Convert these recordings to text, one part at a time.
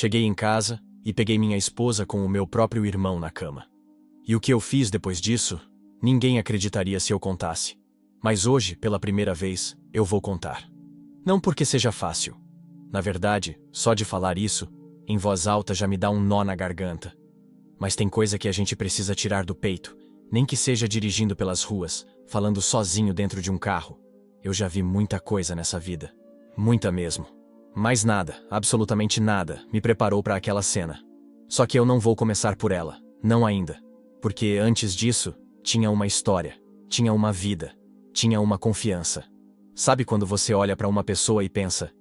Cheguei em casa e peguei minha esposa com o meu próprio irmão na cama. E o que eu fiz depois disso, ninguém acreditaria se eu contasse. Mas hoje, pela primeira vez, eu vou contar. Não porque seja fácil. Na verdade, só de falar isso, em voz alta já me dá um nó na garganta. Mas tem coisa que a gente precisa tirar do peito, nem que seja dirigindo pelas ruas, falando sozinho dentro de um carro. Eu já vi muita coisa nessa vida. Muita mesmo. Mas nada, absolutamente nada, me preparou para aquela cena. Só que eu não vou começar por ela, não ainda. Porque antes disso, tinha uma história, tinha uma vida, tinha uma confiança. Sabe quando você olha para uma pessoa e pensa,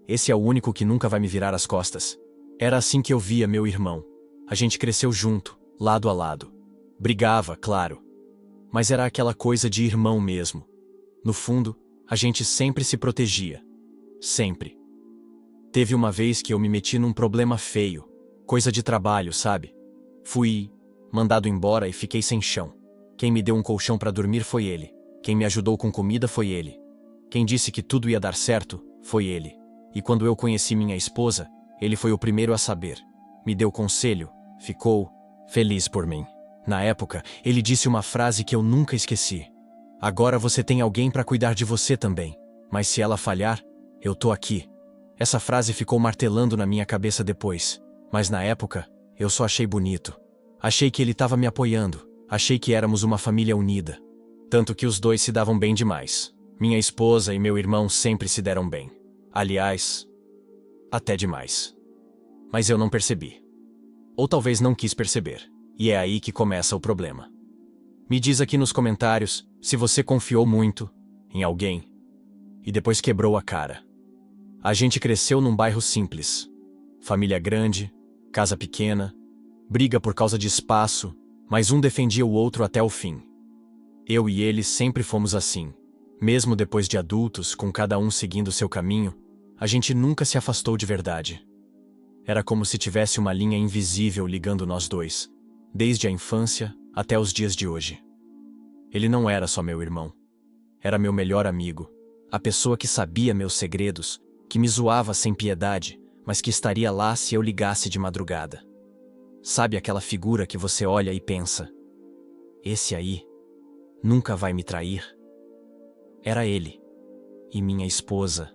esse é o único que nunca vai me virar as costas? Era assim que eu via meu irmão. A gente cresceu junto, lado a lado. Brigava, claro. Mas era aquela coisa de irmão mesmo. No fundo, a gente sempre se protegia. Sempre. Teve uma vez que eu me meti num problema feio. Coisa de trabalho, sabe? Fui mandado embora e fiquei sem chão. Quem me deu um colchão para dormir foi ele. Quem me ajudou com comida foi ele. Quem disse que tudo ia dar certo foi ele. E quando eu conheci minha esposa, ele foi o primeiro a saber. Me deu conselho, ficou feliz por mim. Na época, ele disse uma frase que eu nunca esqueci. Agora você tem alguém para cuidar de você também. Mas se ela falhar, eu tô aqui. Essa frase ficou martelando na minha cabeça depois. Mas na época, eu só achei bonito. Achei que ele estava me apoiando. Achei que éramos uma família unida. Tanto que os dois se davam bem demais. Minha esposa e meu irmão sempre se deram bem. Aliás, até demais. Mas eu não percebi. Ou talvez não quis perceber. E é aí que começa o problema. Me diz aqui nos comentários se você confiou muito em alguém e depois quebrou a cara. A gente cresceu num bairro simples. Família grande, casa pequena, briga por causa de espaço, mas um defendia o outro até o fim. Eu e ele sempre fomos assim. Mesmo depois de adultos, com cada um seguindo seu caminho, a gente nunca se afastou de verdade. Era como se tivesse uma linha invisível ligando nós dois, desde a infância até os dias de hoje. Ele não era só meu irmão. Era meu melhor amigo, a pessoa que sabia meus segredos, que me zoava sem piedade, mas que estaria lá se eu ligasse de madrugada. Sabe aquela figura que você olha e pensa, esse aí nunca vai me trair? Era ele. E minha esposa.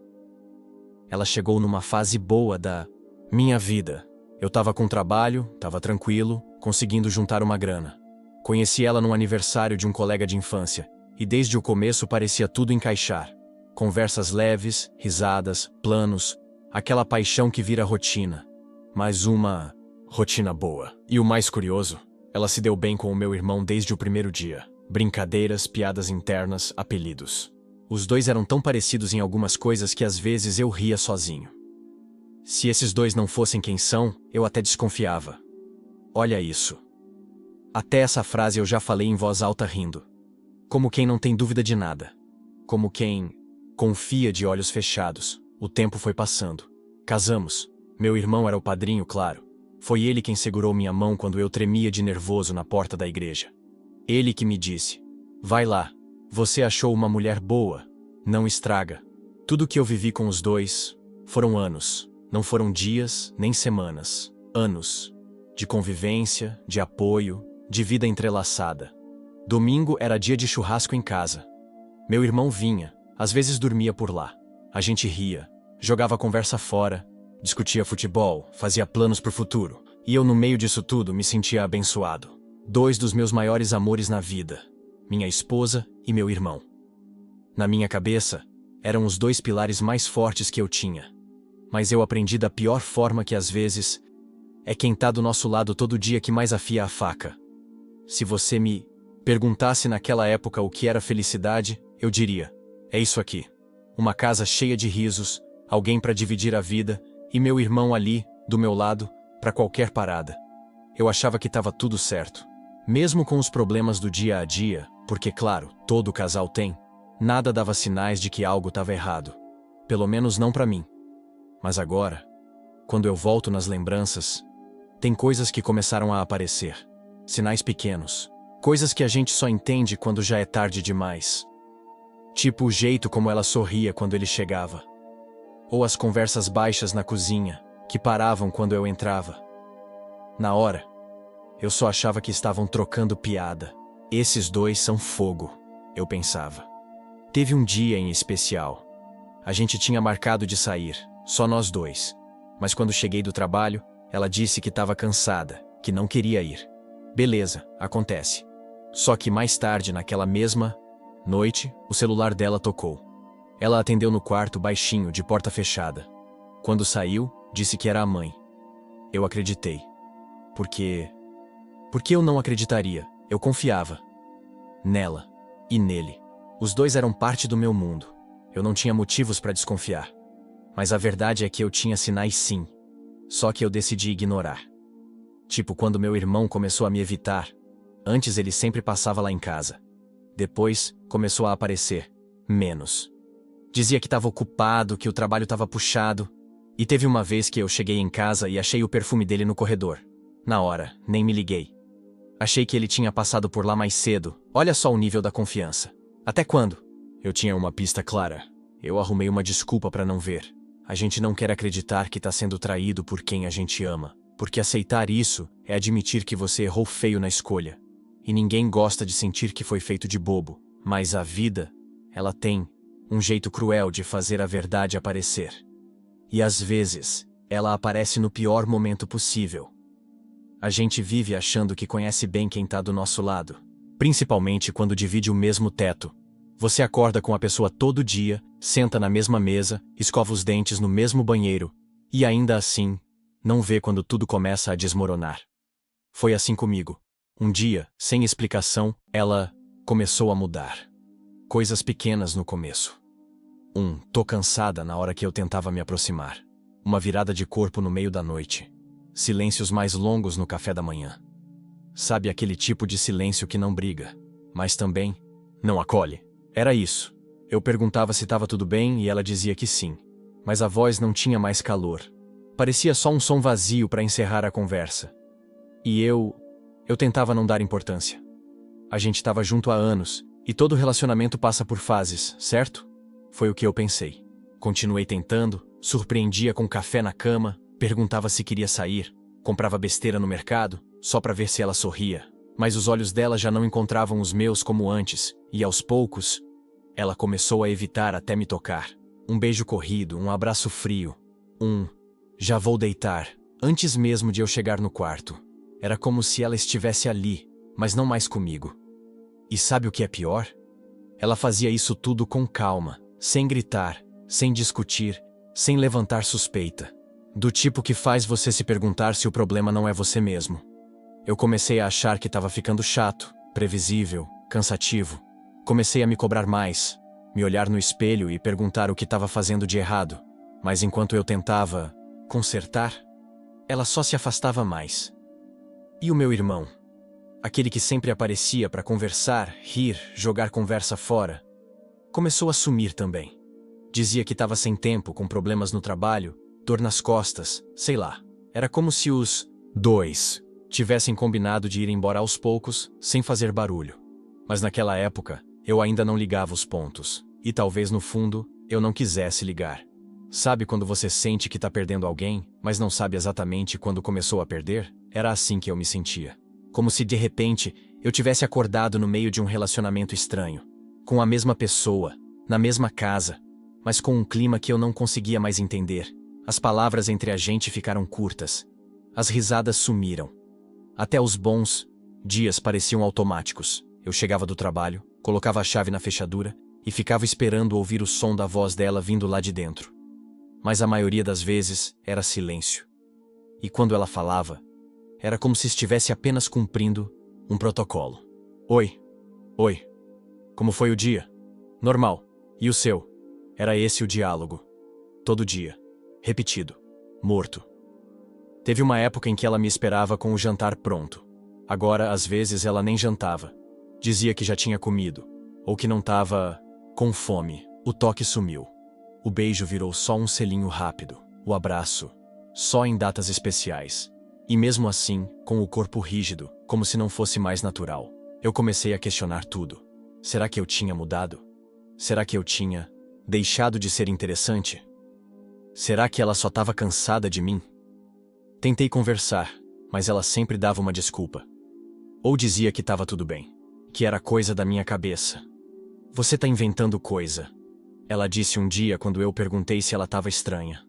Ela chegou numa fase boa da minha vida. Eu tava com trabalho, tava tranquilo, conseguindo juntar uma grana. Conheci ela num aniversário de um colega de infância, e desde o começo parecia tudo encaixar. Conversas leves, risadas, planos, aquela paixão que vira rotina. Mas uma rotina boa. E o mais curioso, ela se deu bem com o meu irmão desde o primeiro dia. Brincadeiras, piadas internas, apelidos. Os dois eram tão parecidos em algumas coisas que às vezes eu ria sozinho. Se esses dois não fossem quem são, eu até desconfiava. Olha isso. Até essa frase eu já falei em voz alta rindo. Como quem não tem dúvida de nada. Como quem confia de olhos fechados. O tempo foi passando. Casamos. Meu irmão era o padrinho, claro. Foi ele quem segurou minha mão quando eu tremia de nervoso na porta da igreja. Ele que me disse, vai lá, você achou uma mulher boa, não estraga. Tudo que eu vivi com os dois foram anos, não foram dias nem semanas, anos. De convivência, de apoio, de vida entrelaçada. Domingo era dia de churrasco em casa. Meu irmão vinha, às vezes dormia por lá. A gente ria, jogava a conversa fora, discutia futebol, fazia planos pro futuro. E eu no meio disso tudo me sentia abençoado. Dois dos meus maiores amores na vida, minha esposa e meu irmão. Na minha cabeça, eram os dois pilares mais fortes que eu tinha. Mas eu aprendi da pior forma que às vezes é quem tá do nosso lado todo dia que mais afia a faca. Se você me perguntasse naquela época o que era felicidade, eu diria, é isso aqui. Uma casa cheia de risos, alguém para dividir a vida e meu irmão ali, do meu lado, para qualquer parada. Eu achava que estava tudo certo. Mesmo com os problemas do dia a dia, porque claro, todo casal tem, nada dava sinais de que algo estava errado. Pelo menos não para mim. Mas agora, quando eu volto nas lembranças, tem coisas que começaram a aparecer. Sinais pequenos. Coisas que a gente só entende quando já é tarde demais. Tipo o jeito como ela sorria quando ele chegava. Ou as conversas baixas na cozinha, que paravam quando eu entrava. Na hora, eu só achava que estavam trocando piada. Esses dois são fogo, eu pensava. Teve um dia em especial. A gente tinha marcado de sair, só nós dois. Mas quando cheguei do trabalho, ela disse que estava cansada, que não queria ir. Beleza, acontece. Só que mais tarde, naquela mesma noite, o celular dela tocou. Ela atendeu no quarto baixinho, de porta fechada. Quando saiu, disse que era a mãe. Eu acreditei. Por que eu não acreditaria? Eu confiava nela e nele. Os dois eram parte do meu mundo. Eu não tinha motivos para desconfiar. Mas a verdade é que eu tinha sinais sim. Só que eu decidi ignorar. Tipo quando meu irmão começou a me evitar. Antes ele sempre passava lá em casa. Depois, começou a aparecer. Menos. Dizia que estava ocupado, que o trabalho estava puxado. E teve uma vez que eu cheguei em casa e achei o perfume dele no corredor. Na hora, nem me liguei. Achei que ele tinha passado por lá mais cedo. Olha só o nível da confiança. Até quando? Eu tinha uma pista clara. Eu arrumei uma desculpa para não ver. A gente não quer acreditar que está sendo traído por quem a gente ama. Porque aceitar isso é admitir que você errou feio na escolha. E ninguém gosta de sentir que foi feito de bobo. Mas a vida, ela tem um jeito cruel de fazer a verdade aparecer. E às vezes, ela aparece no pior momento possível. A gente vive achando que conhece bem quem está do nosso lado. Principalmente quando divide o mesmo teto. Você acorda com a pessoa todo dia, senta na mesma mesa, escova os dentes no mesmo banheiro. E ainda assim, não vê quando tudo começa a desmoronar. Foi assim comigo. Um dia, sem explicação, ela começou a mudar. Coisas pequenas no começo. Tô cansada na hora que eu tentava me aproximar. Uma virada de corpo no meio da noite. Silêncios mais longos no café da manhã. Sabe aquele tipo de silêncio que não briga, mas também não acolhe? Era isso. Eu perguntava se estava tudo bem e ela dizia que sim. Mas a voz não tinha mais calor. Parecia só um som vazio para encerrar a conversa. E eu tentava não dar importância. A gente estava junto há anos, e todo relacionamento passa por fases, certo? Foi o que eu pensei. Continuei tentando, surpreendia com café na cama, perguntava se queria sair, comprava besteira no mercado, só para ver se ela sorria. Mas os olhos dela já não encontravam os meus como antes, e aos poucos, ela começou a evitar até me tocar. Um beijo corrido, um abraço frio, já vou deitar, antes mesmo de eu chegar no quarto. Era como se ela estivesse ali, mas não mais comigo. E sabe o que é pior? Ela fazia isso tudo com calma, sem gritar, sem discutir, sem levantar suspeita. Do tipo que faz você se perguntar se o problema não é você mesmo. Eu comecei a achar que estava ficando chato, previsível, cansativo. Comecei a me cobrar mais, me olhar no espelho e perguntar o que estava fazendo de errado. Mas enquanto eu tentava consertar, ela só se afastava mais. E o meu irmão? Aquele que sempre aparecia para conversar, rir, jogar conversa fora. Começou a sumir também. Dizia que estava sem tempo, com problemas no trabalho, dor nas costas, sei lá. Era como se os dois tivessem combinado de ir embora aos poucos, sem fazer barulho. Mas naquela época, eu ainda não ligava os pontos. E talvez no fundo, eu não quisesse ligar. Sabe quando você sente que está perdendo alguém, mas não sabe exatamente quando começou a perder? Era assim que eu me sentia. Como se de repente, eu tivesse acordado no meio de um relacionamento estranho. Com a mesma pessoa, na mesma casa, mas com um clima que eu não conseguia mais entender. As palavras entre a gente ficaram curtas. As risadas sumiram. Até os bons dias pareciam automáticos. Eu chegava do trabalho, colocava a chave na fechadura e ficava esperando ouvir o som da voz dela vindo lá de dentro. Mas a maioria das vezes era silêncio. E quando ela falava, era como se estivesse apenas cumprindo um protocolo. Oi. Oi. Como foi o dia? Normal. E o seu? Era esse o diálogo. Todo dia. Repetido. Morto. Teve uma época em que ela me esperava com o jantar pronto. Agora, às vezes, ela nem jantava. Dizia que já tinha comido. Ou que não estava com fome. O toque sumiu. O beijo virou só um selinho rápido. O abraço, só em datas especiais. E mesmo assim, com o corpo rígido, como se não fosse mais natural. Eu comecei a questionar tudo. Será que eu tinha mudado? Será que eu tinha deixado de ser interessante? Será que ela só estava cansada de mim? Tentei conversar, mas ela sempre dava uma desculpa. Ou dizia que estava tudo bem, que era coisa da minha cabeça. Você tá inventando coisa, ela disse um dia quando eu perguntei se ela estava estranha.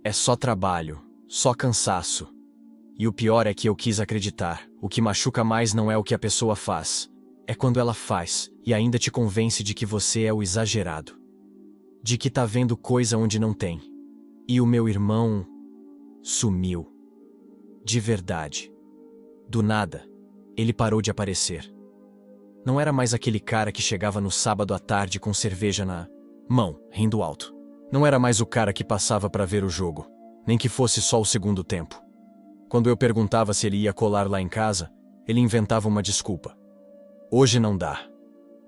É só trabalho, só cansaço. E o pior é que eu quis acreditar. O que machuca mais não é o que a pessoa faz, é quando ela faz e ainda te convence de que você é o exagerado. De que tá vendo coisa onde não tem. E o meu irmão sumiu. De verdade. Do nada, ele parou de aparecer. Não era mais aquele cara que chegava no sábado à tarde com cerveja na mão, rindo alto. Não era mais o cara que passava para ver o jogo, nem que fosse só o segundo tempo. Quando eu perguntava se ele ia colar lá em casa, ele inventava uma desculpa. Hoje não dá.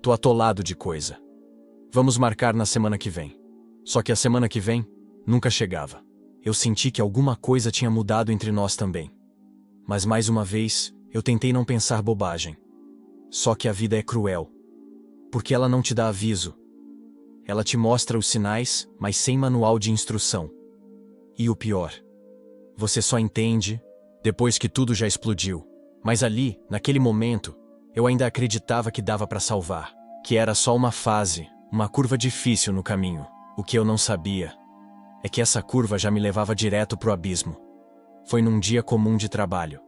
Tô atolado de coisa. Vamos marcar na semana que vem. Só que a semana que vem nunca chegava. Eu senti que alguma coisa tinha mudado entre nós também. Mas mais uma vez, eu tentei não pensar bobagem. Só que a vida é cruel. Porque ela não te dá aviso. Ela te mostra os sinais, mas sem manual de instrução. E o pior, você só entende depois que tudo já explodiu. Mas ali, naquele momento, eu ainda acreditava que dava para salvar. Que era só uma fase, uma curva difícil no caminho. O que eu não sabia é que essa curva já me levava direto pro abismo. Foi num dia comum de trabalho.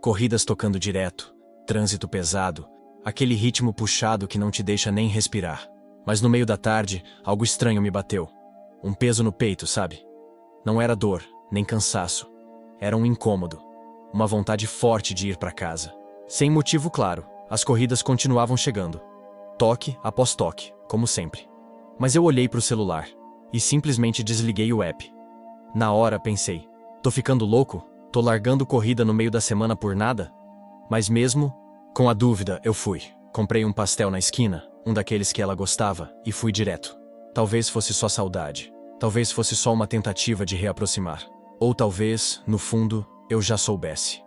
Corridas tocando direto, trânsito pesado, aquele ritmo puxado que não te deixa nem respirar. Mas no meio da tarde, algo estranho me bateu. Um peso no peito, sabe? Não era dor, nem cansaço. Era um incômodo. Uma vontade forte de ir para casa. Sem motivo claro, as corridas continuavam chegando. Toque após toque, como sempre. Mas eu olhei para o celular e simplesmente desliguei o app. Na hora pensei, tô ficando louco? Tô largando corrida no meio da semana por nada? Mas mesmo com a dúvida, eu fui. Comprei um pastel na esquina, um daqueles que ela gostava, e fui direto. Talvez fosse só saudade. Talvez fosse só uma tentativa de reaproximar. Ou talvez, no fundo, eu já soubesse.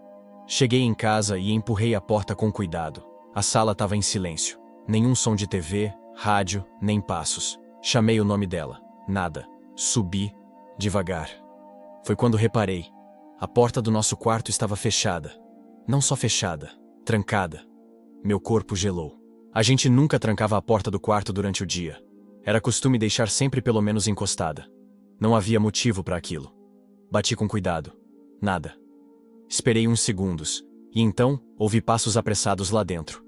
Cheguei em casa e empurrei a porta com cuidado. A sala estava em silêncio. Nenhum som de TV, rádio, nem passos. Chamei o nome dela. Nada. Subi, devagar. Foi quando reparei. A porta do nosso quarto estava fechada. Não só fechada, trancada. Meu corpo gelou. A gente nunca trancava a porta do quarto durante o dia. Era costume deixar sempre pelo menos encostada. Não havia motivo para aquilo. Bati com cuidado. Nada. Esperei uns segundos, e então ouvi passos apressados lá dentro.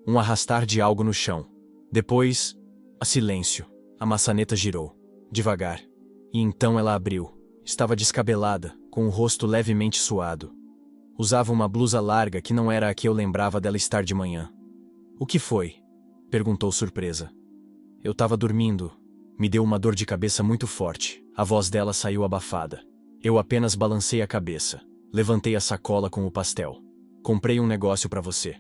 Um arrastar de algo no chão. Depois, silêncio. A maçaneta girou, devagar. E então ela abriu. Estava descabelada, com o rosto levemente suado. Usava uma blusa larga que não era a que eu lembrava dela estar de manhã. O que foi? Perguntou surpresa. Eu estava dormindo. Me deu uma dor de cabeça muito forte. A voz dela saiu abafada. Eu apenas balancei a cabeça. Levantei a sacola com o pastel. Comprei um negócio para você.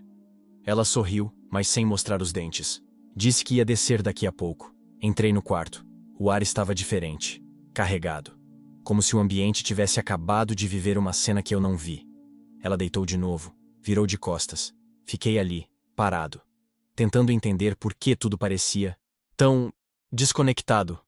Ela sorriu, mas sem mostrar os dentes. Disse que ia descer daqui a pouco. Entrei no quarto. O ar estava diferente. Carregado. Como se o ambiente tivesse acabado de viver uma cena que eu não vi. Ela deitou de novo. Virou de costas. Fiquei ali, parado. Tentando entender por que tudo parecia tão desconectado.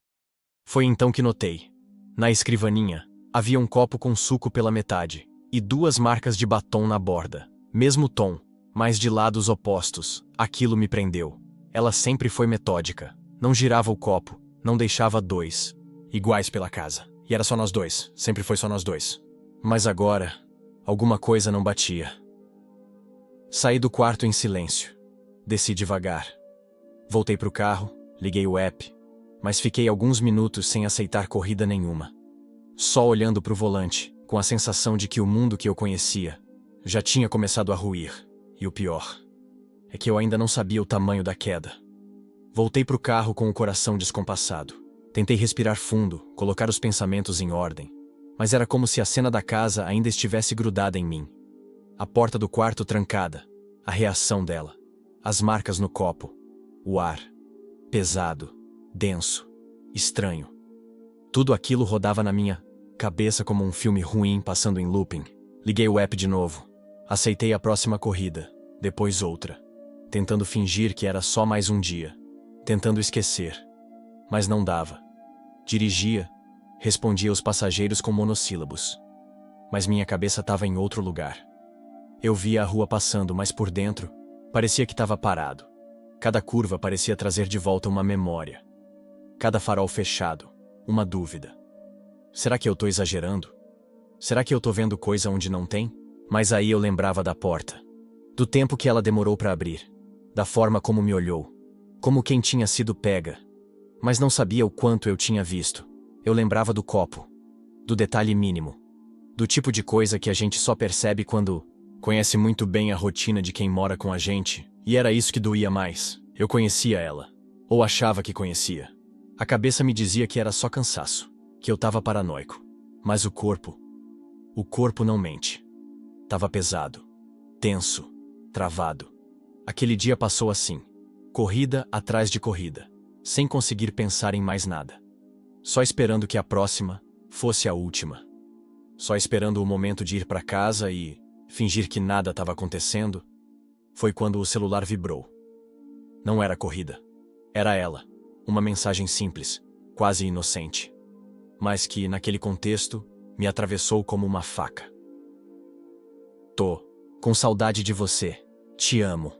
Foi então que notei. Na escrivaninha, havia um copo com suco pela metade. E 2 marcas de batom na borda. Mesmo tom, mas de lados opostos. Aquilo me prendeu. Ela sempre foi metódica. Não girava o copo, não deixava 2 iguais pela casa. E era só nós 2, sempre foi só nós 2. Mas agora, alguma coisa não batia. Saí do quarto em silêncio. Desci devagar. Voltei pro carro, liguei o app, mas fiquei alguns minutos sem aceitar corrida nenhuma. Só olhando pro volante, com a sensação de que o mundo que eu conhecia já tinha começado a ruir. E o pior é que eu ainda não sabia o tamanho da queda. Voltei pro carro com o coração descompassado. Tentei respirar fundo, colocar os pensamentos em ordem. Mas era como se a cena da casa ainda estivesse grudada em mim. A porta do quarto trancada, a reação dela, as marcas no copo, o ar, pesado, denso, estranho. Tudo aquilo rodava na minha cabeça como um filme ruim passando em looping. Liguei o app de novo. Aceitei a próxima corrida, depois outra. Tentando fingir que era só mais um dia. Tentando esquecer. Mas não dava. Dirigia, respondia aos passageiros com monossílabos. mas minha cabeça estava em outro lugar. Eu via a rua passando, mas por dentro, parecia que estava parado. Cada curva parecia trazer de volta uma memória. Cada farol fechado, uma dúvida. Será que eu tô exagerando? Será que eu tô vendo coisa onde não tem? Mas aí eu lembrava da porta. Do tempo que ela demorou para abrir. Da forma como me olhou. Como quem tinha sido pega. Mas não sabia o quanto eu tinha visto. Eu lembrava do copo. Do detalhe mínimo. Do tipo de coisa que a gente só percebe quando conhece muito bem a rotina de quem mora com a gente. E era isso que doía mais. Eu conhecia ela. Ou achava que conhecia. A cabeça me dizia que era só cansaço. Que eu tava paranoico. Mas o corpo não mente. Tava pesado. Tenso. Travado. Aquele dia passou assim. Corrida atrás de corrida. Sem conseguir pensar em mais nada. Só esperando que a próxima fosse a última. Só esperando o momento de ir para casa e fingir que nada estava acontecendo. Foi quando o celular vibrou. Não era corrida. Era ela. Uma mensagem simples, quase inocente. Mas que, naquele contexto, me atravessou como uma faca. Tô com saudade de você. Te amo.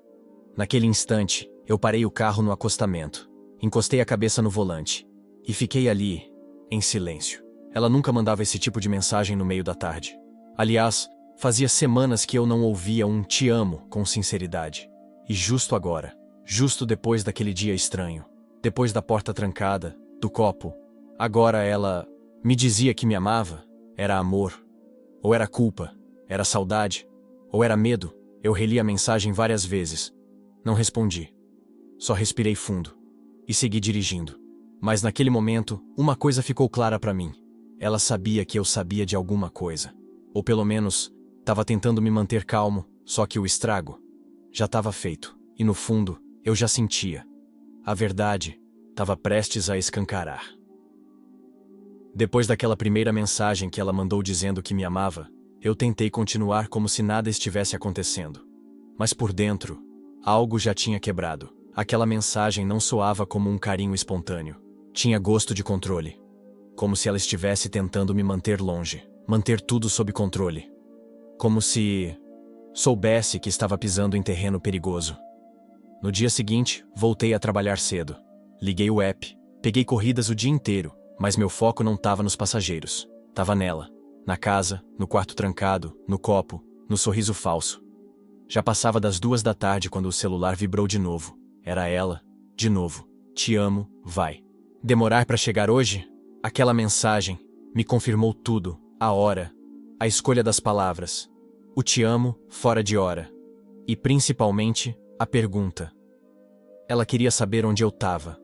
Naquele instante, eu parei o carro no acostamento. Encostei a cabeça no volante. E fiquei ali, em silêncio. Ela nunca mandava esse tipo de mensagem no meio da tarde. Aliás, fazia semanas que eu não ouvia um te amo com sinceridade. E justo agora, justo depois daquele dia estranho, depois da porta trancada, do copo, agora ela me dizia que me amava. Era amor. Ou era culpa. Era saudade. Ou era medo. Eu reli a mensagem várias vezes. Não respondi. Só respirei fundo. E segui dirigindo. Mas naquele momento, uma coisa ficou clara para mim. Ela sabia que eu sabia de alguma coisa. Ou pelo menos, estava tentando me manter calmo, só que o estrago já estava feito. E no fundo, eu já sentia. A verdade estava prestes a escancarar. Depois daquela primeira mensagem que ela mandou dizendo que me amava, eu tentei continuar como se nada estivesse acontecendo. Mas por dentro, algo já tinha quebrado. Aquela mensagem não soava como um carinho espontâneo. Tinha gosto de controle. Como se ela estivesse tentando me manter longe, manter tudo sob controle. Como se soubesse que estava pisando em terreno perigoso. No dia seguinte, voltei a trabalhar cedo. Liguei o app, peguei corridas o dia inteiro, mas meu foco não estava nos passageiros. Tava nela. Na casa, no quarto trancado, no copo, no sorriso falso. Já passava das 2 da tarde quando o celular vibrou de novo. Era ela, de novo. Te amo, vai. Demorar para chegar hoje? Aquela mensagem me confirmou tudo, a hora, a escolha das palavras. O te amo, fora de hora. E principalmente, a pergunta. Ela queria saber onde eu estava.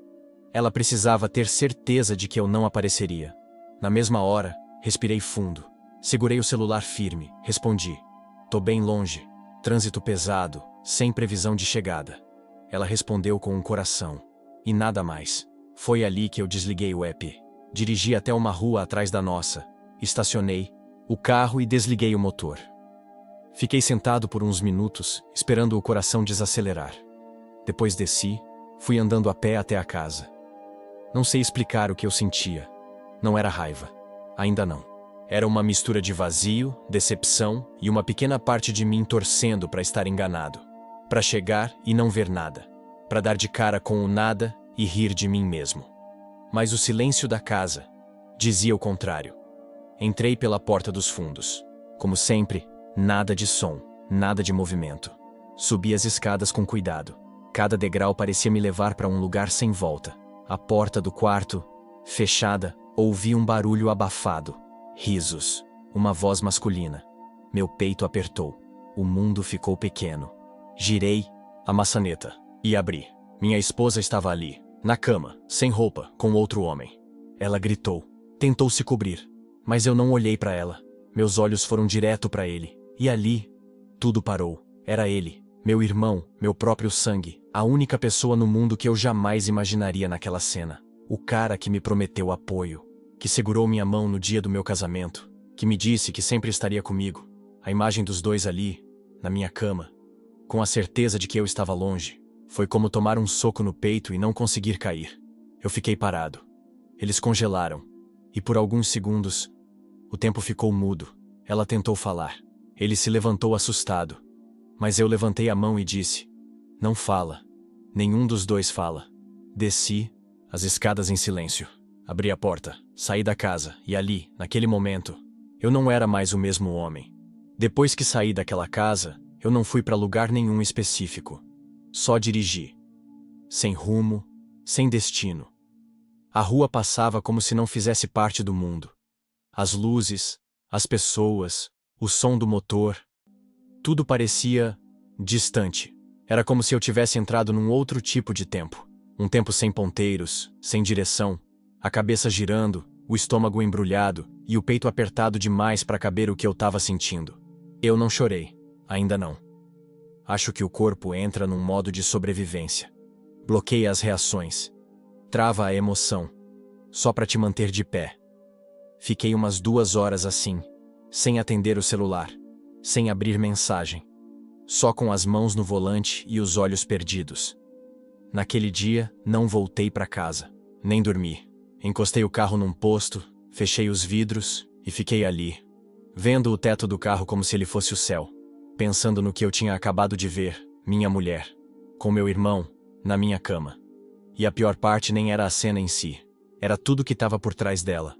Ela precisava ter certeza de que eu não apareceria. Na mesma hora, respirei fundo. Segurei o celular firme, respondi. Tô bem longe. Trânsito pesado, sem previsão de chegada. Ela respondeu com um coração. E nada mais. Foi ali que eu desliguei o app. Dirigi até uma rua atrás da nossa. Estacionei o carro e desliguei o motor. Fiquei sentado por uns minutos, esperando o coração desacelerar. Depois desci, fui andando a pé até a casa. Não sei explicar o que eu sentia. Não era raiva. Ainda não. Era uma mistura de vazio, decepção e uma pequena parte de mim torcendo para estar enganado. Para chegar e não ver nada. Para dar de cara com o nada e rir de mim mesmo. Mas o silêncio da casa dizia o contrário. Entrei pela porta dos fundos. Como sempre, nada de som, nada de movimento. Subi as escadas com cuidado. Cada degrau parecia me levar para um lugar sem volta. A porta do quarto, fechada, ouvi um barulho abafado. Risos. Uma voz masculina. Meu peito apertou. O mundo ficou pequeno. Girei a maçaneta e abri. Minha esposa estava ali, na cama, sem roupa, com outro homem. Ela gritou. Tentou se cobrir. Mas eu não olhei para ela. Meus olhos foram direto para ele. E ali, tudo parou. Era ele, meu irmão, meu próprio sangue, a única pessoa no mundo que eu jamais imaginaria naquela cena. O cara que me prometeu apoio, que segurou minha mão no dia do meu casamento, que me disse que sempre estaria comigo. A imagem dos dois ali, na minha cama, com a certeza de que eu estava longe, foi como tomar um soco no peito e não conseguir cair. Eu fiquei parado. Eles congelaram. E por alguns segundos, o tempo ficou mudo. Ela tentou falar. Ele se levantou assustado. Mas eu levantei a mão e disse: não fala. Nenhum dos dois fala. Desci as escadas em silêncio. Abri a porta, saí da casa e ali, naquele momento, eu não era mais o mesmo homem. Depois que saí daquela casa, eu não fui para lugar nenhum específico. Só dirigi. Sem rumo, sem destino. A rua passava como se não fizesse parte do mundo. As luzes, as pessoas, o som do motor. Tudo parecia distante. Era como se eu tivesse entrado num outro tipo de tempo. Um tempo sem ponteiros, sem direção, a cabeça girando, o estômago embrulhado e o peito apertado demais para caber o que eu estava sentindo. Eu não chorei, ainda não. Acho que o corpo entra num modo de sobrevivência. Bloqueia as reações. Trava a emoção. Só para te manter de pé. Fiquei umas 2 horas assim, sem atender o celular, sem abrir mensagem. Só com as mãos no volante e os olhos perdidos. Naquele dia, não voltei para casa, nem dormi. Encostei o carro num posto, fechei os vidros e fiquei ali, vendo o teto do carro como se ele fosse o céu, pensando no que eu tinha acabado de ver, minha mulher, com meu irmão, na minha cama. E a pior parte nem era a cena em si, era tudo que estava por trás dela.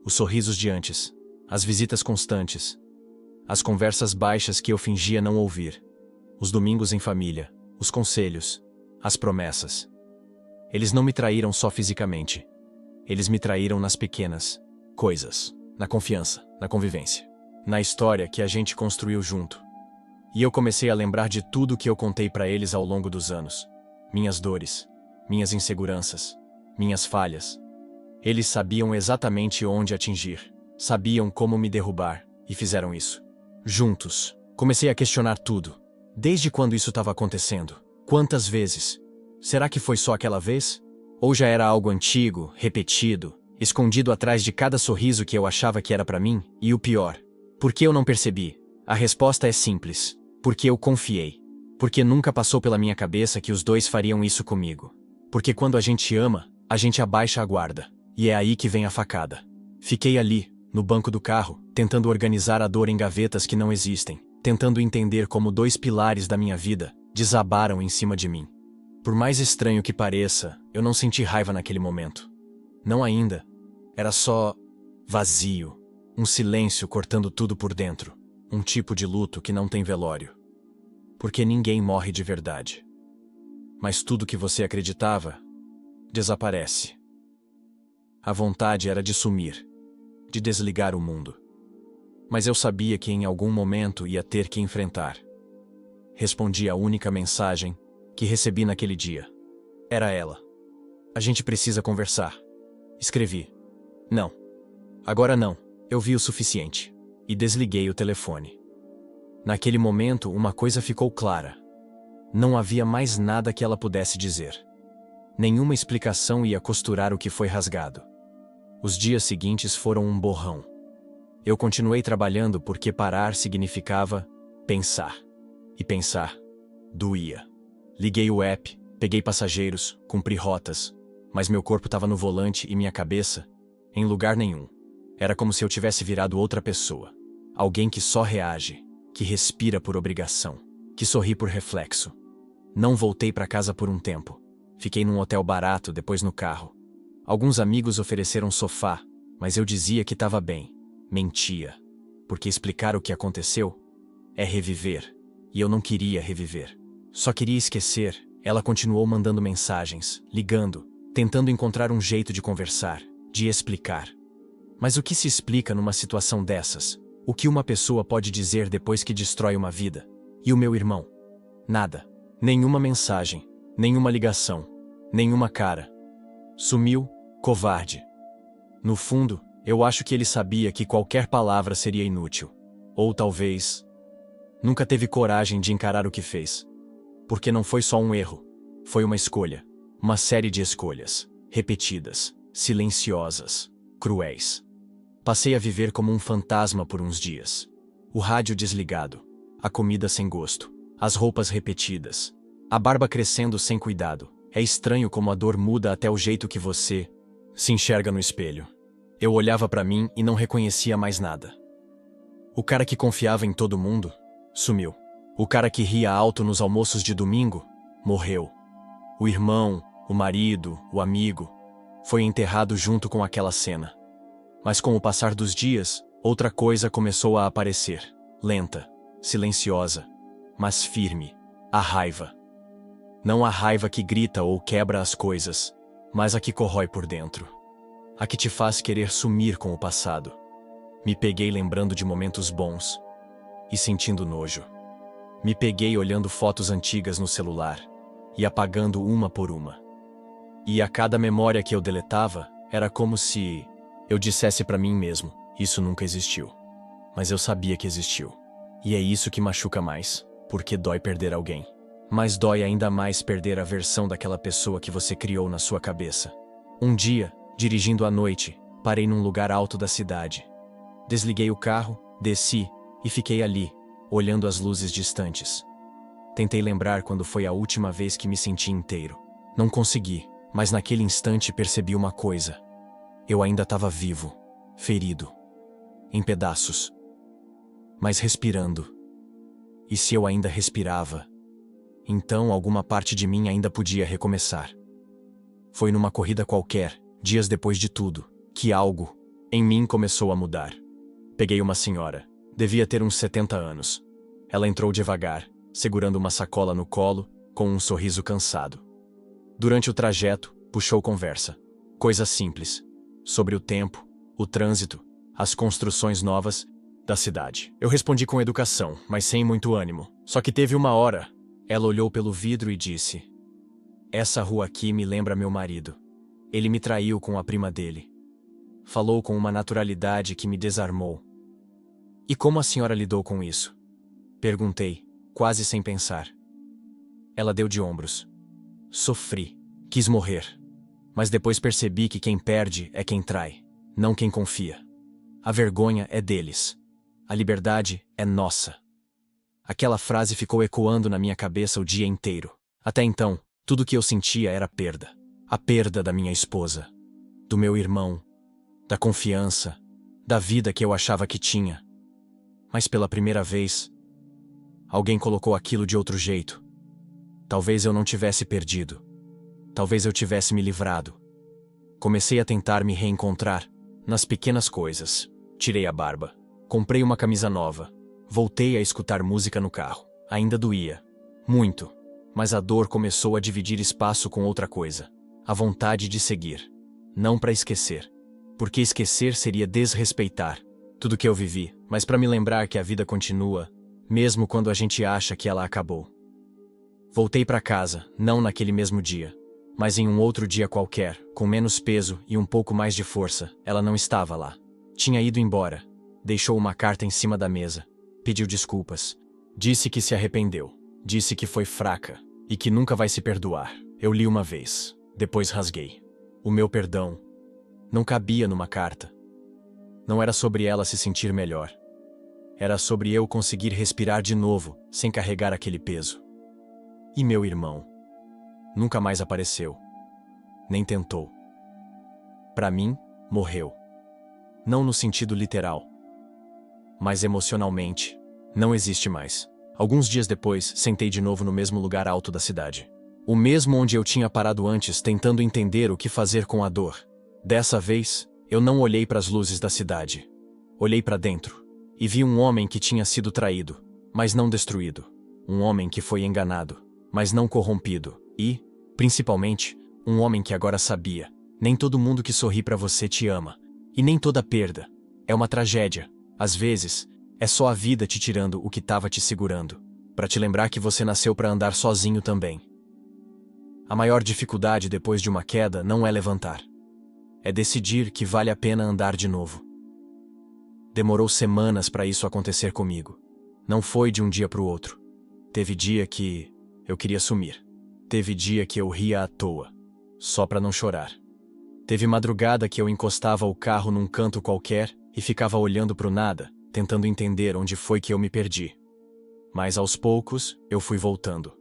Os sorrisos de antes, as visitas constantes, as conversas baixas que eu fingia não ouvir, os domingos em família, os conselhos, as promessas. Eles não me traíram só fisicamente. Eles me traíram nas pequenas coisas, na confiança, na convivência, na história que a gente construiu junto. E eu comecei a lembrar de tudo que eu contei para eles ao longo dos anos. Minhas dores, minhas inseguranças, minhas falhas. Eles sabiam exatamente onde atingir, sabiam como me derrubar, e fizeram isso. Juntos, comecei a questionar tudo. Desde quando isso estava acontecendo? Quantas vezes? Será que foi só aquela vez? Ou já era algo antigo, repetido, escondido atrás de cada sorriso que eu achava que era para mim? E o pior, por que eu não percebi? A resposta é simples. Porque eu confiei. Porque nunca passou pela minha cabeça que os dois fariam isso comigo. Porque quando a gente ama, a gente abaixa a guarda. E é aí que vem a facada. Fiquei ali, no banco do carro, tentando organizar a dor em gavetas que não existem, tentando entender como 2 pilares da minha vida desabaram em cima de mim. Por mais estranho que pareça, eu não senti raiva naquele momento. Não ainda. Era só vazio. Um silêncio cortando tudo por dentro. Um tipo de luto que não tem velório. Porque ninguém morre de verdade. Mas tudo que você acreditava desaparece. A vontade era de sumir, de desligar o mundo. Mas eu sabia que em algum momento ia ter que enfrentar. Respondi a única mensagem que recebi naquele dia. Era ela. A gente precisa conversar. Escrevi. Não. Agora não. Eu vi o suficiente. E desliguei o telefone. Naquele momento, uma coisa ficou clara. Não havia mais nada que ela pudesse dizer. Nenhuma explicação ia costurar o que foi rasgado. Os dias seguintes foram um borrão. Eu continuei trabalhando porque parar significava pensar. E pensar doía. Liguei o app, peguei passageiros, cumpri rotas, mas meu corpo estava no volante e minha cabeça em lugar nenhum. Era como se eu tivesse virado outra pessoa. Alguém que só reage, que respira por obrigação, que sorri por reflexo. Não voltei para casa por um tempo. Fiquei num hotel barato, depois no carro. Alguns amigos ofereceram sofá, mas eu dizia que estava bem. Mentia. Porque explicar o que aconteceu é reviver. E eu não queria reviver. Só queria esquecer. Ela continuou mandando mensagens, ligando, tentando encontrar um jeito de conversar, de explicar. Mas o que se explica numa situação dessas? O que uma pessoa pode dizer depois que destrói uma vida? E o meu irmão? Nada. Nenhuma mensagem, nenhuma ligação, nenhuma cara. Sumiu, covarde. No fundo, eu acho que ele sabia que qualquer palavra seria inútil. Ou talvez nunca teve coragem de encarar o que fez. Porque não foi só um erro. Foi uma escolha. Uma série de escolhas. Repetidas. Silenciosas. Cruéis. Passei a viver como um fantasma por uns dias. O rádio desligado. A comida sem gosto. As roupas repetidas. A barba crescendo sem cuidado. É estranho como a dor muda até o jeito que você se enxerga no espelho. Eu olhava para mim e não reconhecia mais nada. O cara que confiava em todo mundo sumiu. O cara que ria alto nos almoços de domingo morreu. O irmão, o marido, o amigo foi enterrado junto com aquela cena. Mas com o passar dos dias, outra coisa começou a aparecer. Lenta, silenciosa, mas firme. A raiva. Não a raiva que grita ou quebra as coisas, mas a que corrói por dentro. A que te faz querer sumir com o passado. Me peguei lembrando de momentos bons e sentindo nojo. Me peguei olhando fotos antigas no celular e apagando uma por uma. E a cada memória que eu deletava, era como se eu dissesse pra mim mesmo, isso nunca existiu. Mas eu sabia que existiu. E é isso que machuca mais, porque dói perder alguém. Mas dói ainda mais perder a versão daquela pessoa que você criou na sua cabeça. Um dia, dirigindo à noite, parei num lugar alto da cidade. Desliguei o carro, desci e fiquei ali, olhando as luzes distantes. Tentei lembrar quando foi a última vez que me senti inteiro. Não consegui, mas naquele instante percebi uma coisa. Eu ainda estava vivo, ferido, em pedaços, mas respirando. E se eu ainda respirava, então alguma parte de mim ainda podia recomeçar. Foi numa corrida qualquer, dias depois de tudo, que algo em mim começou a mudar. Peguei uma senhora, devia ter uns 70 anos. Ela entrou devagar, segurando uma sacola no colo, com um sorriso cansado. Durante o trajeto, puxou conversa. Coisas simples. Sobre o tempo, o trânsito, as construções novas da cidade. Eu respondi com educação, mas sem muito ânimo. Só que teve uma hora. Ela olhou pelo vidro e disse: "Essa rua aqui me lembra meu marido. Ele me traiu com a prima dele." Falou com uma naturalidade que me desarmou. "E como a senhora lidou com isso?" Perguntei, quase sem pensar. Ela deu de ombros. "Sofri. Quis morrer. Mas depois percebi que quem perde é quem trai, não quem confia. A vergonha é deles. A liberdade é nossa." Aquela frase ficou ecoando na minha cabeça o dia inteiro. Até então, tudo que eu sentia era perda. A perda da minha esposa, do meu irmão, da confiança, da vida que eu achava que tinha. Mas pela primeira vez, alguém colocou aquilo de outro jeito. Talvez eu não tivesse perdido. Talvez eu tivesse me livrado. Comecei a tentar me reencontrar nas pequenas coisas. Tirei a barba. Comprei uma camisa nova. Voltei a escutar música no carro. Ainda doía. Muito. Mas a dor começou a dividir espaço com outra coisa. A vontade de seguir. Não para esquecer. Porque esquecer seria desrespeitar tudo que eu vivi, mas para me lembrar que a vida continua, mesmo quando a gente acha que ela acabou. Voltei para casa, não naquele mesmo dia, mas em um outro dia qualquer, com menos peso e um pouco mais de força. Ela não estava lá. Tinha ido embora. Deixou uma carta em cima da mesa. Pediu desculpas. Disse que se arrependeu. Disse que foi fraca e que nunca vai se perdoar. Eu li uma vez. Depois rasguei. O meu perdão não cabia numa carta. Não era sobre ela se sentir melhor. Era sobre eu conseguir respirar de novo, sem carregar aquele peso. E meu irmão nunca mais apareceu. Nem tentou. Para mim, morreu. Não no sentido literal, mas emocionalmente, não existe mais. Alguns dias depois, sentei de novo no mesmo lugar alto da cidade. O mesmo onde eu tinha parado antes, tentando entender o que fazer com a dor. Dessa vez, eu não olhei para as luzes da cidade. Olhei para dentro e vi um homem que tinha sido traído, mas não destruído. Um homem que foi enganado, mas não corrompido. E, principalmente, um homem que agora sabia: nem todo mundo que sorri para você te ama. E nem toda perda é uma tragédia. Às vezes, é só a vida te tirando o que estava te segurando, para te lembrar que você nasceu para andar sozinho também. A maior dificuldade depois de uma queda não é levantar. É decidir que vale a pena andar de novo. Demorou semanas para isso acontecer comigo. Não foi de um dia para o outro. Teve dia que eu queria sumir. Teve dia que eu ria à toa, só para não chorar. Teve madrugada que eu encostava o carro num canto qualquer e ficava olhando pro nada, tentando entender onde foi que eu me perdi. Mas aos poucos, eu fui voltando.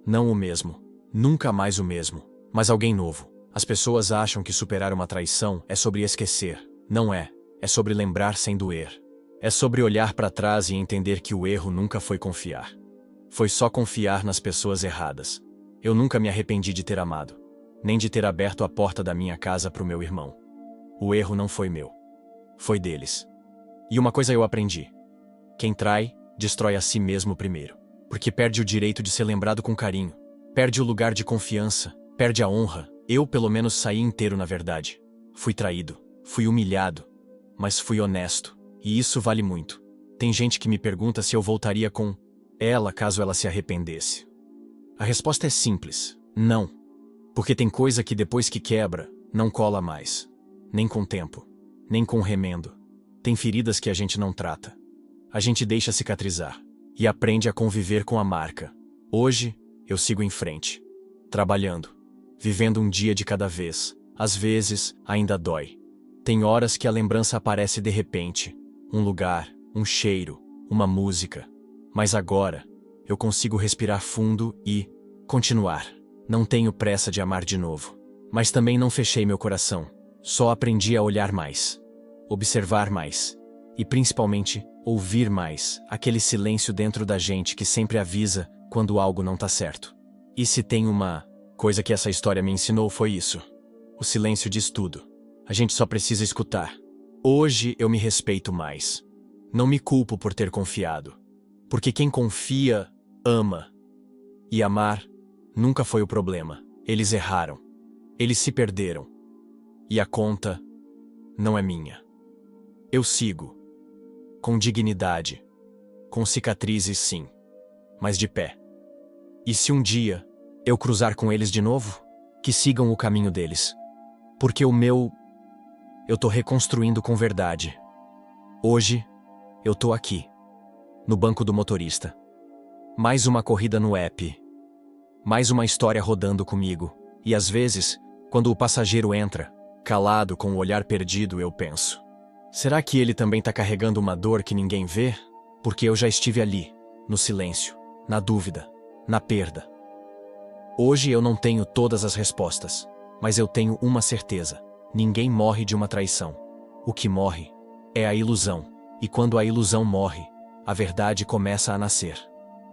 Não o mesmo, nunca mais o mesmo, mas alguém novo. As pessoas acham que superar uma traição é sobre esquecer. Não é. É sobre lembrar sem doer. É sobre olhar para trás e entender que o erro nunca foi confiar. Foi só confiar nas pessoas erradas. Eu nunca me arrependi de ter amado, nem de ter aberto a porta da minha casa para o meu irmão. O erro não foi meu. Foi deles. E uma coisa eu aprendi. Quem trai, destrói a si mesmo primeiro. Porque perde o direito de ser lembrado com carinho. Perde o lugar de confiança. Perde a honra. Eu, pelo menos, saí inteiro na verdade. Fui traído. Fui humilhado. Mas fui honesto. E isso vale muito. Tem gente que me pergunta se eu voltaria com ela caso ela se arrependesse. A resposta é simples. Não. Porque tem coisa que depois que quebra, não cola mais. Nem com tempo. Nem com remendo. Tem feridas que a gente não trata. A gente deixa cicatrizar. E aprende a conviver com a marca. Hoje, eu sigo em frente. Trabalhando. Vivendo um dia de cada vez. Às vezes, ainda dói. Tem horas que a lembrança aparece de repente. Um lugar, um cheiro, uma música. Mas agora, eu consigo respirar fundo e continuar. Não tenho pressa de amar de novo. Mas também não fechei meu coração. Só aprendi a olhar mais. Observar mais. E principalmente, ouvir mais. Aquele silêncio dentro da gente que sempre avisa quando algo não tá certo. E se tem uma coisa que essa história me ensinou foi isso. O silêncio diz tudo. A gente só precisa escutar. Hoje eu me respeito mais. Não me culpo por ter confiado. Porque quem confia, ama. E amar nunca foi o problema. Eles erraram. Eles se perderam. E a conta não é minha. Eu sigo. Com dignidade. Com cicatrizes, sim. Mas de pé. E se um dia eu cruzar com eles de novo, que sigam o caminho deles. Porque o meu eu tô reconstruindo com verdade. Hoje, eu tô aqui, no banco do motorista. Mais uma corrida no app. Mais uma história rodando comigo. E às vezes, quando o passageiro entra, calado com o olhar perdido, eu penso: será que ele também tá carregando uma dor que ninguém vê? Porque eu já estive ali, no silêncio, na dúvida, na perda. Hoje eu não tenho todas as respostas, mas eu tenho uma certeza. Ninguém morre de uma traição. O que morre é a ilusão. E quando a ilusão morre, a verdade começa a nascer.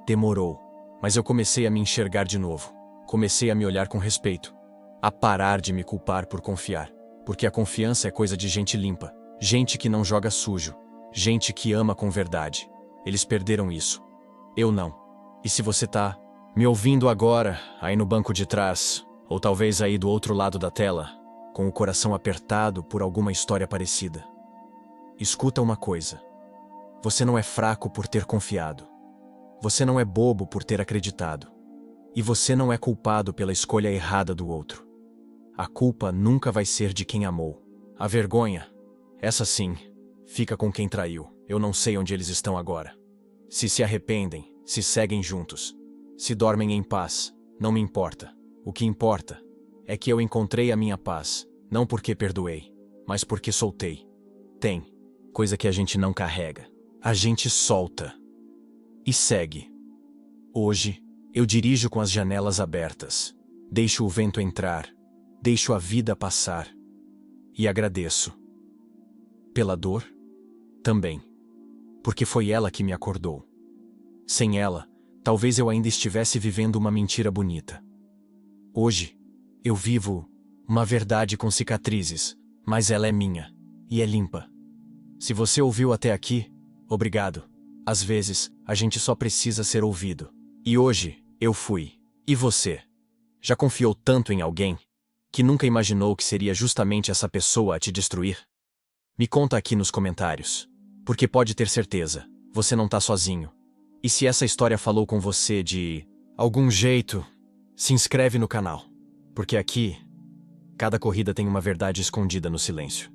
Demorou, mas eu comecei a me enxergar de novo. Comecei a me olhar com respeito. A parar de me culpar por confiar. Porque a confiança é coisa de gente limpa. Gente que não joga sujo. Gente que ama com verdade. Eles perderam isso. Eu não. E se você tá me ouvindo agora, aí no banco de trás, ou talvez aí do outro lado da tela, com o coração apertado por alguma história parecida, escuta uma coisa. Você não é fraco por ter confiado. Você não é bobo por ter acreditado. E você não é culpado pela escolha errada do outro. A culpa nunca vai ser de quem amou. A vergonha, essa sim, fica com quem traiu. Eu não sei onde eles estão agora. Se arrependem, se seguem juntos, se dormem em paz, não me importa. O que importa é que eu encontrei a minha paz, não porque perdoei, mas porque soltei. Tem coisa que a gente não carrega. A gente solta. E segue. Hoje, eu dirijo com as janelas abertas. Deixo o vento entrar. Deixo a vida passar. E agradeço. Pela dor? Também. Porque foi ela que me acordou. Sem ela, talvez eu ainda estivesse vivendo uma mentira bonita. Hoje, eu vivo uma verdade com cicatrizes, mas ela é minha. E é limpa. Se você ouviu até aqui, obrigado. Às vezes, a gente só precisa ser ouvido. E hoje, eu fui. E você? Já confiou tanto em alguém que nunca imaginou que seria justamente essa pessoa a te destruir? Me conta aqui nos comentários. Porque pode ter certeza, você não tá sozinho. E se essa história falou com você de algum jeito, se inscreve no canal. Porque aqui, cada corrida tem uma verdade escondida no silêncio.